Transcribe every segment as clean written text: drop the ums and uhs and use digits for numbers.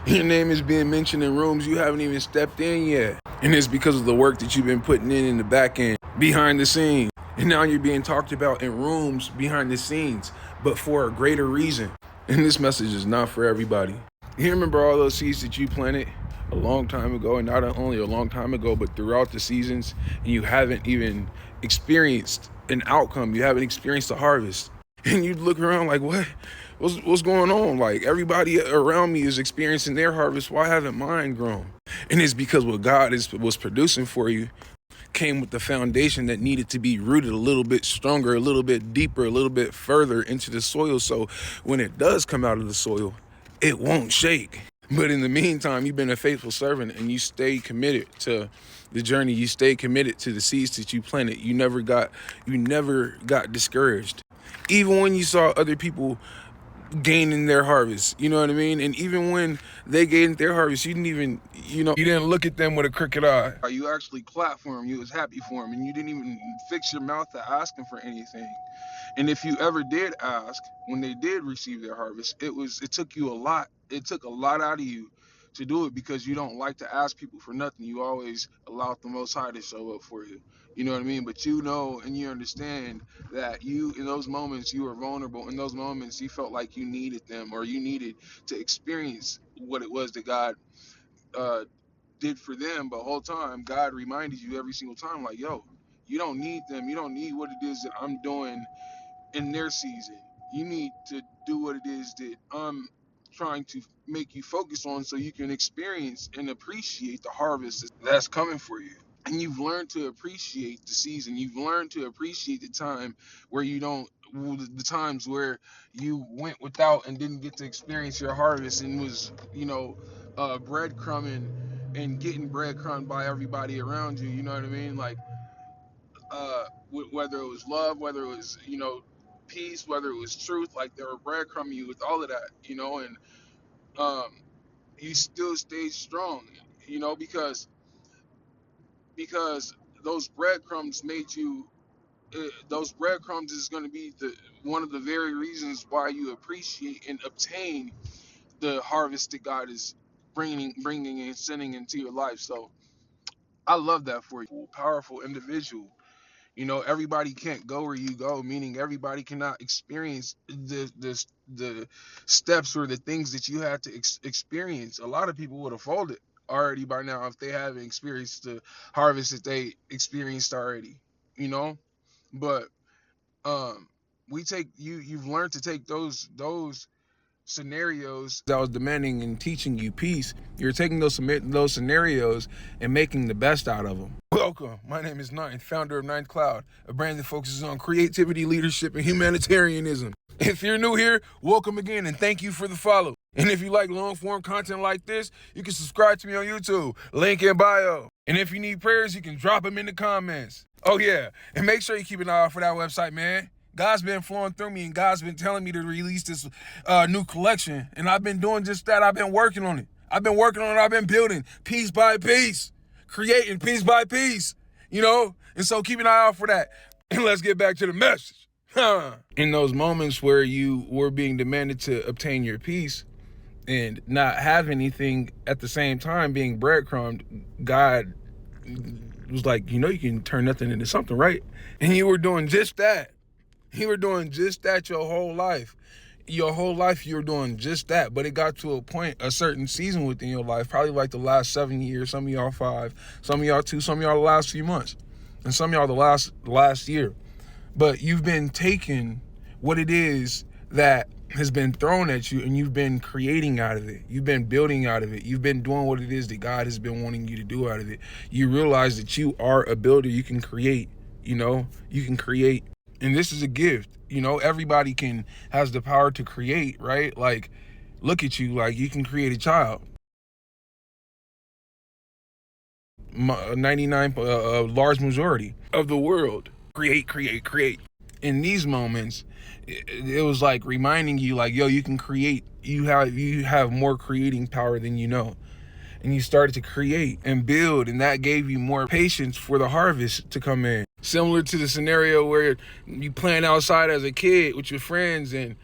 Your name is being mentioned in rooms you haven't even stepped in yet. And it's because of the work that you've been putting in the back end, behind the scenes. And now you're being talked about in rooms behind the scenes, but for a greater reason. And this message is not for everybody. You remember all those seeds that you planted a long time ago, and not only a long time ago, but throughout the seasons, and you haven't even experienced an outcome. You haven't experienced a harvest. And you look around like, what? What's going on? Like, everybody around me is experiencing their harvest. Why haven't mine grown? And it's because what God was producing for you came with the foundation that needed to be rooted a little bit stronger, a little bit deeper, a little bit further into the soil. So when it does come out of the soil, it won't shake. But in the meantime, you've been a faithful servant and you stay committed to the journey. You stay committed to the seeds that you planted. You never got discouraged. Even when you saw other people gaining their harvest, you know what I mean? And even when they gained their harvest, you didn't look at them with a crooked eye. You actually clapped for them. You was happy for them, and you didn't even fix your mouth to ask them for anything. And if you ever did ask, when they did receive their harvest, it took you a lot. It took a lot out of you to do it, because you don't like to ask people for nothing. You always allow the Most High to show up for you. You know what I mean? But you know and you understand that in those moments, you were vulnerable. In those moments, you felt like you needed them, or you needed to experience what it was that God uh, did for them. But the whole time, God reminded you every single time, like, yo, you don't need them. You don't need what it is that I'm doing in their season. You need to do what it is that I'm trying to make you focus on, so you can experience and appreciate the harvest that's coming for you. And you've learned to appreciate the season. You've learned to appreciate the time where you don't, the times where you went without and didn't get to experience your harvest, and was, breadcrumbing and getting breadcrumbed by everybody around you. You know what I mean? Like, whether it was love, whether it was, peace, whether it was truth, like, they were breadcrumbing you with all of that, and um, you still stayed strong, because those breadcrumbs made you. Those breadcrumbs is going to be the one of the very reasons why you appreciate and obtain the harvest that God is bringing and sending into your life. So I love that for you, powerful individual. Everybody can't go where you go, meaning everybody cannot experience the steps or the things that you had to experience. A lot of people would have folded already by now if they haven't experienced the harvest that they experienced already. You know, but you've learned to take those scenarios that was demanding and teaching you peace. You're taking those scenarios and making the best out of them. Welcome. My name is Ninth, founder of Ninth Cloud, a brand that focuses on creativity, leadership, and humanitarianism. If you're new here, welcome again, and thank you for the follow. And if you like long form content like this, you can subscribe to me on YouTube, link in bio. And if you need prayers, you can drop them in the comments. Oh yeah, and make sure you keep an eye out for that website, man. God's been flowing through me, and God's been telling me to release this new collection. And I've been doing just that. I've been working on it. I've been building piece by piece, creating piece by piece, And so keep an eye out for that. And let's get back to the message. In those moments where you were being demanded to obtain your peace and not have anything at the same time, being breadcrumbed, God was like, you can turn nothing into something, right? And you were doing just that. You were doing just that your whole life. Your whole life you were doing just that. But it got to a point, a certain season within your life, probably like the last 7 years, some of y'all 5, some of y'all 2, some of y'all the last few months, and some of y'all the last year. But you've been taking what it is that has been thrown at you, and you've been creating out of it. You've been building out of it. You've been doing what it is that God has been wanting you to do out of it. You realize that you are a builder. You can create, you can create. And this is a gift. Everybody has the power to create, right? Like, look at you, like, you can create a child. 99, a large majority of the world create. In these moments, it was like reminding you, like, yo, you can create. You have more creating power than you know. And you started to create and build, and that gave you more patience for the harvest to come in. Similar to the scenario where you playing outside as a kid with your friends, and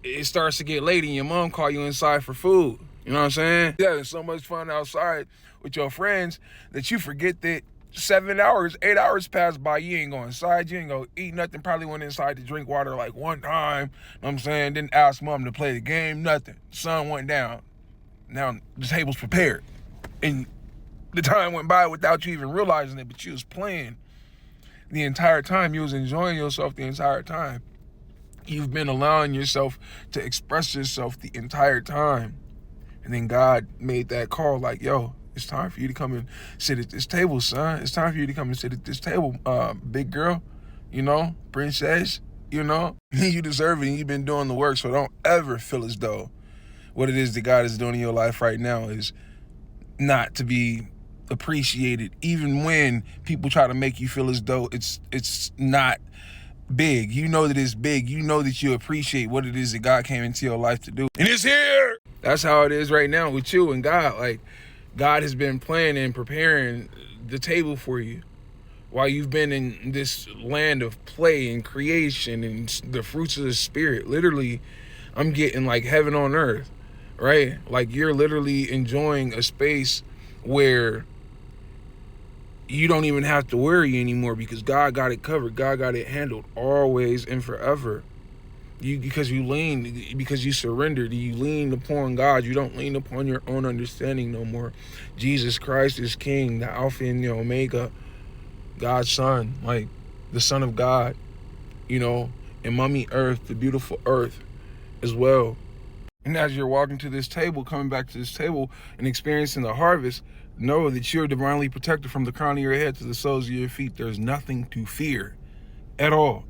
it starts to get late, and your mom call you inside for food. You know what I'm saying? Yeah, there's so much fun outside with your friends that you forget that 7 hours, 8 hours pass by. You ain't go inside. You ain't go eat nothing. Probably went inside to drink water like one time. You know what I'm saying? Didn't ask mom to play the game. Nothing. The sun went down. Now the table's prepared. And the time went by without you even realizing it, but you was playing the entire time. You was enjoying yourself the entire time. You've been allowing yourself to express yourself the entire time. And then God made that call like, yo, it's time for you to come and sit at this table, son. It's time for you to come and sit at this table, big girl, you know, princess, you know. You deserve it and you've been doing the work, so don't ever feel as though what it is that God is doing in your life right now is not to be appreciated, even when people try to make you feel as though it's not big. You know that it's big. You know that you appreciate what it is that God came into your life to do. And it's here. That's how it is right now with you and God. Like, God has been planning and preparing the table for you while you've been in this land of play and creation and the fruits of the Spirit. Literally, I'm getting like heaven on earth, right? Like, you're literally enjoying a space where you don't even have to worry anymore because God got it covered. God got it handled always and forever. Because you surrendered, you lean upon God. You don't lean upon your own understanding no more. Jesus Christ is King, the Alpha and the Omega, God's Son, like the Son of God, you know, and Mommy Earth, the beautiful Earth as well. And as you're walking to this table, coming back to this table and experiencing the harvest, know that you're divinely protected from the crown of your head to the soles of your feet. There's nothing to fear at all.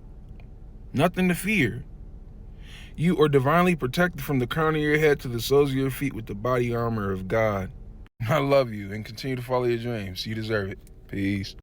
Nothing to fear. You are divinely protected from the crown of your head to the soles of your feet with the body armor of God. I love you and continue to follow your dreams. You deserve it. Peace.